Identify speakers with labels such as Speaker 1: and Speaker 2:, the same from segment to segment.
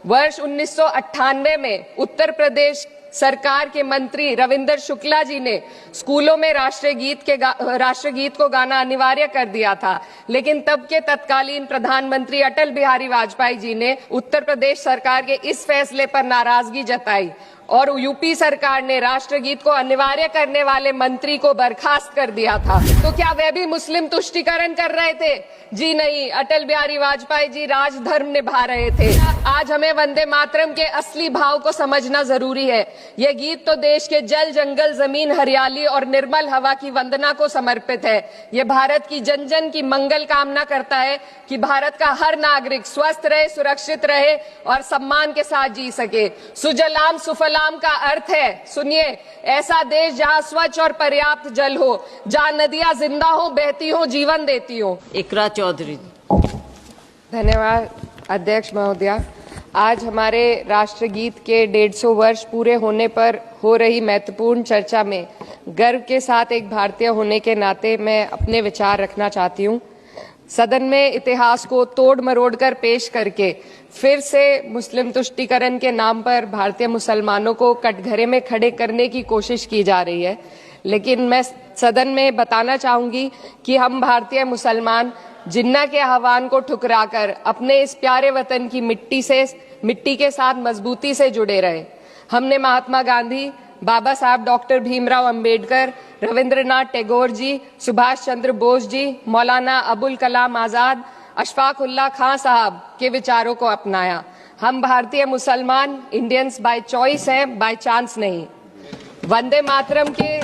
Speaker 1: वर्ष 1998 में उत्तर प्रदेश सरकार के मंत्री रविंद्र शुक्ला जी ने स्कूलों में राष्ट्रगीत को गाना अनिवार्य कर दिया था, लेकिन तब के तत्कालीन प्रधानमंत्री अटल बिहारी वाजपेयी जी ने उत्तर प्रदेश सरकार के इस फैसले पर नाराजगी जताई और यूपी सरकार ने राष्ट्रगीत को अनिवार्य करने वाले मंत्री को बर्खास्त कर दिया था। तो क्या वे भी मुस्लिम तुष्टीकरण कर रहे थे? जी नहीं, अटल बिहारी वाजपेयी जी राजधर्म निभा रहे थे। आज हमें वंदे मातरम के असली भाव को समझना जरूरी है। यह गीत तो देश के जल, जंगल, जमीन, हरियाली और निर्मल हवा की वंदना को समर्पित है। ये भारत की जन जन की मंगल कामना करता है कि भारत का हर नागरिक स्वस्थ रहे, सुरक्षित रहे और सम्मान के साथ जी सके। सुजलाम सुफलाम का अर्थ है, सुनिए, ऐसा देश जहां स्वच्छ और पर्याप्त जल हो, जहां नदियां जिंदा हो, बहती हो, जीवन देती हो।
Speaker 2: इकरा चौधरी।
Speaker 1: धन्यवाद अध्यक्ष महोदया। आज हमारे राष्ट्रगीत के 150 वर्ष पूरे होने पर हो रही महत्वपूर्ण चर्चा में गर्व के साथ एक भारतीय होने के नाते मैं अपने विचार रखना चाहती हूँ। सदन में इतिहास को तोड़ मरोड़ कर पेश करके फिर से मुस्लिम तुष्टीकरण के नाम पर भारतीय मुसलमानों को कटघरे में खड़े करने की कोशिश की जा रही है, लेकिन मैं सदन में बताना चाहूंगी कि हम भारतीय मुसलमान जिन्ना के आह्वान को ठुकराकर अपने इस प्यारे वतन की मिट्टी के साथ मजबूती से जुड़े रहे। हमने महात्मा गांधी, बाबा साहब डॉक्टर भीमराव अंबेडकर, रविंद्रनाथ टैगोर जी, सुभाष चंद्र बोस जी, मौलाना अबुल कलाम आजाद, अशफाक उल्लाह खां साहब के विचारों को अपनाया। हम भारतीय मुसलमान इंडियंस बाय चॉइस हैं, बाय चांस नहीं। वंदे मातरम के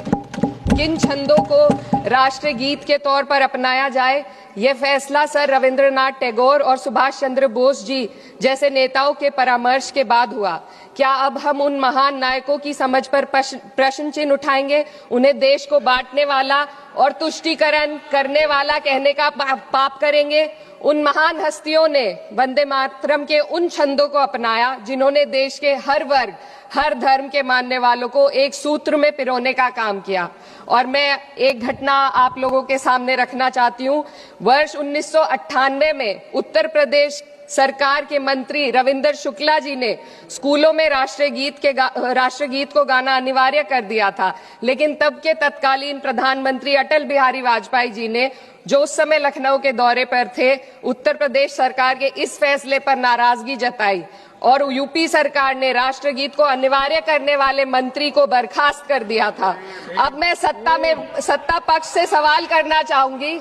Speaker 1: किन छंदों को राष्ट्रगीत के तौर पर अपनाया जाए, यह फैसला सर रविंद्रनाथ टैगोर और सुभाष चंद्र बोस जी जैसे नेताओं के परामर्श के बाद हुआ। क्या अब हम उन महान नायकों की समझ पर प्रश्न चिन्ह उठाएंगे? उन्हें देश को बांटने वाला और तुष्टीकरण करने वाला कहने का पाप करेंगे? उन महान हस्तियों ने वंदे मातरम के उन छंदों को अपनाया जिन्होंने देश के हर वर्ग, हर धर्म के मानने वालों को एक सूत्र में पिरोने का काम किया। और मैं एक घटना आप लोगों के सामने रखना चाहती हूँ। वर्ष 1998 में उत्तर प्रदेश सरकार के मंत्री रविंद्र शुक्ला जी ने स्कूलों में राष्ट्रगीत को गाना अनिवार्य कर दिया था, लेकिन तब के तत्कालीन प्रधानमंत्री अटल बिहारी वाजपेयी जी ने, जो उस समय लखनऊ के दौरे पर थे, उत्तर प्रदेश सरकार के इस फैसले पर नाराजगी जताई और यूपी सरकार ने राष्ट्रगीत को अनिवार्य करने वाले मंत्री को बर्खास्त कर दिया था। अब मैं सत्ता पक्ष से सवाल करना चाहूंगी।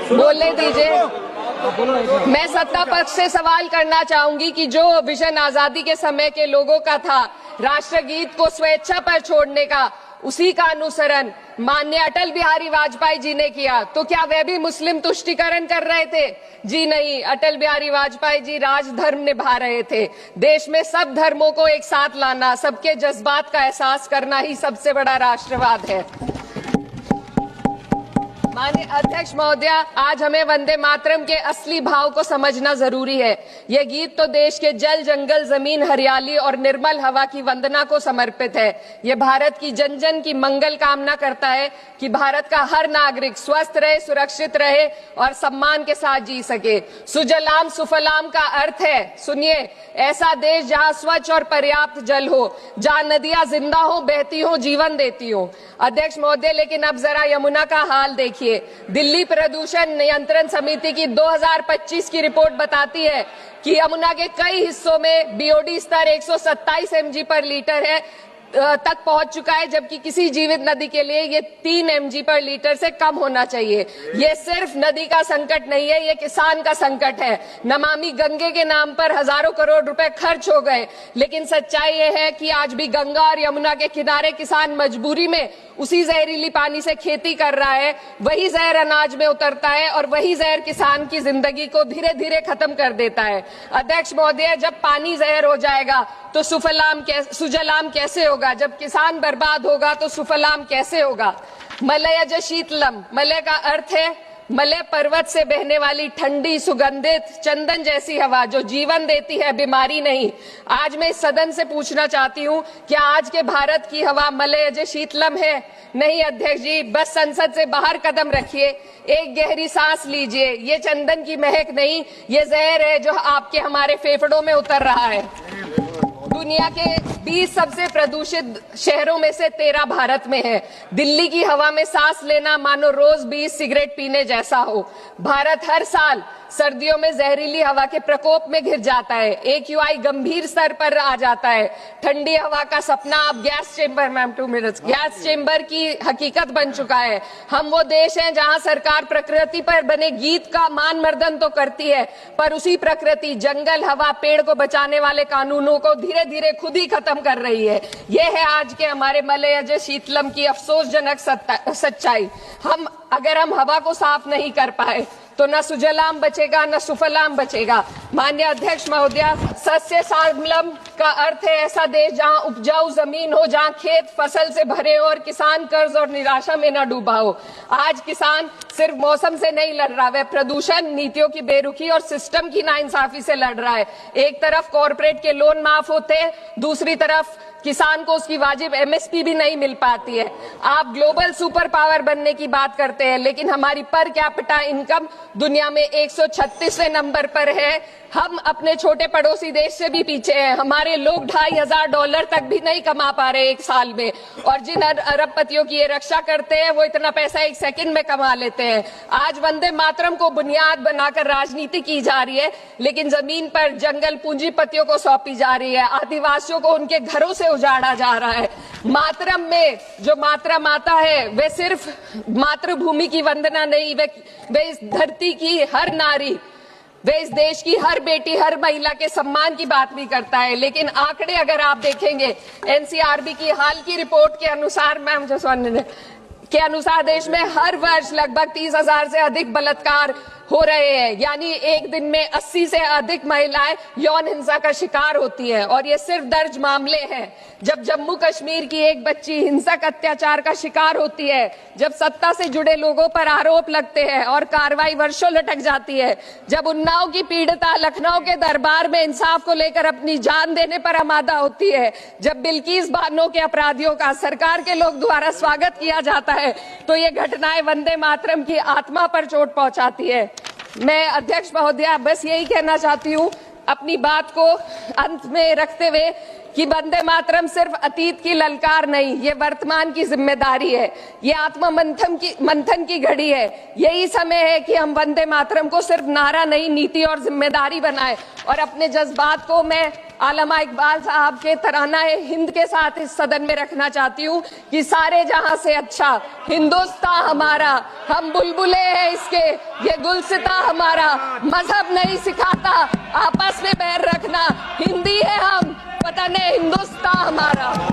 Speaker 1: बोलने दीजिए। मैं सत्ता पक्ष से सवाल करना चाहूंगी कि जो विजन आजादी के समय के लोगों का था राष्ट्रगीत को स्वेच्छा पर छोड़ने का, उसी का अनुसरण माननीय अटल बिहारी वाजपेयी जी ने किया, तो क्या वे भी मुस्लिम तुष्टीकरण कर रहे थे? जी नहीं, अटल बिहारी वाजपेयी जी राजधर्म निभा रहे थे। देश में सब धर्मों को एक साथ लाना, सबके जज्बात का एहसास करना ही सबसे बड़ा राष्ट्रवाद है। माननीय अध्यक्ष महोदया, आज हमें वंदे मातरम के असली भाव को समझना जरूरी है। यह गीत तो देश के जल, जंगल, जमीन, हरियाली और निर्मल हवा की वंदना को समर्पित है। यह भारत की जन जन की मंगल कामना करता है कि भारत का हर नागरिक स्वस्थ रहे, सुरक्षित रहे और सम्मान के साथ जी सके। सुजलाम सुफलाम का अर्थ है, सुनिए, ऐसा देश जहां स्वच्छ और पर्याप्त जल हो, जहां नदियां जिंदा हो, बहती हो, जीवन देती हो। अध्यक्ष महोदय, लेकिन अब जरा यमुना का हाल देखिए। दिल्ली प्रदूषण नियंत्रण समिति की 2025 की रिपोर्ट बताती है कि यमुना के कई हिस्सों में बीओडी स्तर 127 mg पर लीटर है तक पहुंच चुका है, जबकि किसी जीवित नदी के लिए ये 3 mg पर लीटर से कम होना चाहिए। ये सिर्फ नदी का संकट नहीं है, ये किसान का संकट है। नमामि गंगे के नाम पर हजारों करोड़ रुपए खर्च हो गए, लेकिन सच्चाई ये है कि आज भी गंगा और यमुना के किनारे किसान मजबूरी में उसी जहरीली पानी से खेती कर रहा है। वही जहर अनाज में उतरता है और वही जहर किसान की जिंदगी को धीरे धीरे खत्म कर देता है। अध्यक्ष महोदय, जब पानी जहर हो जाएगा तो सुजलाम कैसे होगा? जब किसान बर्बाद होगा तो सुफलाम कैसे होगा? मलयज शीतलम, मलय का अर्थ है मलय पर्वत से बहने वाली ठंडी सुगंधित चंदन जैसी हवा जो जीवन देती है, बीमारी नहीं। आज मैं इस सदन से पूछना चाहती हूँ, क्या आज के भारत की हवा मलय शीतलम है? नहीं अध्यक्ष जी, बस संसद से बाहर कदम रखिए, एक गहरी सांस लीजिए। ये चंदन की महक नहीं, ये जहर है जो आपके हमारे फेफड़ों में उतर रहा है। दुनिया के 20 सबसे प्रदूषित शहरों में से 13 भारत में है। दिल्ली की हवा में सांस लेना मानो रोज 20 सिगरेट पीने जैसा हो। भारत हर साल सर्दियों में जहरीली हवा के प्रकोप में घिर जाता है। AQI गंभीर स्तर पर आ जाता है। ठंडी हवा का सपना अब गैस चेंबर की हकीकत बन चुका है। हम वो देश हैं जहां सरकार प्रकृति पर बने गीत का मान मर्दन तो करती है, पर उसी प्रकृति, जंगल, हवा, पेड़ को बचाने वाले कानूनों को धीरे धीरे खुद ही खत्म कर रही है। ये है आज के हमारे मलय शीतलम की अफसोसजनक सच्चाई। अगर हम हवा को साफ नहीं कर पाए तो न सुजलाम बचेगा न सुफलाम बचेगा। माननीय अध्यक्ष महोदया, सस्य श्यामलम का अर्थ है ऐसा देश जहां उपजाऊ जमीन हो, जहां खेत फसल से भरे हो और किसान कर्ज और निराशा में न डूबा हो। आज किसान सिर्फ मौसम से नहीं लड़ रहा, वह प्रदूषण, नीतियों की बेरुखी और सिस्टम की नाइंसाफी से लड़ रहा है। एक तरफ कॉर्पोरेट के लोन माफ होते हैं, दूसरी तरफ किसान को उसकी वाजिब MSP भी नहीं मिल पाती है। आप ग्लोबल सुपर पावर बनने की बात करते हैं, लेकिन हमारी पर कैपिटा इनकम दुनिया में 136वें नंबर पर है। हम अपने छोटे पड़ोसी देश से भी पीछे हैं। हमारे लोग $2,500 तक भी नहीं कमा पा रहे एक साल में, और जिन अरबपतियों की ये रक्षा करते हैं वो इतना पैसा एक सेकंड में कमा लेते हैं। आज वंदे मातरम को बुनियाद बनाकर राजनीति की जा रही है, लेकिन जमीन पर जंगल पूंजीपतियों को सौंपी जा रही है। आदिवासियों को उनके घरों से उजाड़ा जा रहा है। मातरम में जो मात्रा माता है वे सिर्फ मातृभूमि की वंदना नहीं, वे इस धरती की हर नारी, वे इस देश की हर बेटी, हर महिला के सम्मान की बात भी करता है। लेकिन आंकड़े अगर आप देखेंगे, NCRB की हाल की रिपोर्ट के अनुसार, मैम जसवंत के अनुसार देश में हर वर्ष लगभग 30,000 से अधिक बलात्कार हो रहे हैं। यानी एक दिन में 80 से अधिक महिलाएं यौन हिंसा का शिकार होती है, और ये सिर्फ दर्ज मामले हैं। जब जम्मू कश्मीर की एक बच्ची हिंसक अत्याचार का शिकार होती है, जब सत्ता से जुड़े लोगों पर आरोप लगते हैं और कार्रवाई वर्षों लटक जाती है, जब उन्नाव की पीड़िता लखनऊ के दरबार में इंसाफ को लेकर अपनी जान देने पर आमादा होती है, जब बिल्किस बानो के अपराधियों का सरकार के लोग द्वारा स्वागत किया जाता है, तो ये घटनाएं वंदे मातरम की आत्मा पर चोट पहुंचाती है। मैं अध्यक्ष महोदया बस यही कहना चाहती हूँ अपनी बात को अंत में रखते हुए कि वंदे मातरम सिर्फ अतीत की ललकार नहीं, ये वर्तमान की जिम्मेदारी है। ये आत्मा मंथन की घड़ी है। यही समय है कि हम वंदे मातरम को सिर्फ नारा नहीं, नीति और जिम्मेदारी बनाए। और अपने जज्बात को मैं आलमा इकबाल साहब के तराना हिंद के साथ इस सदन में रखना चाहती हूँ कि सारे जहां से अच्छा हिंदुस्तान हमारा, हम बुलबुले हैं इसके, ये गुलसिता हमारा, मजहब नहीं सिखाता आपस में बैर रखना, हिंदी है हम, वतन है हिंदुस्तान हमारा।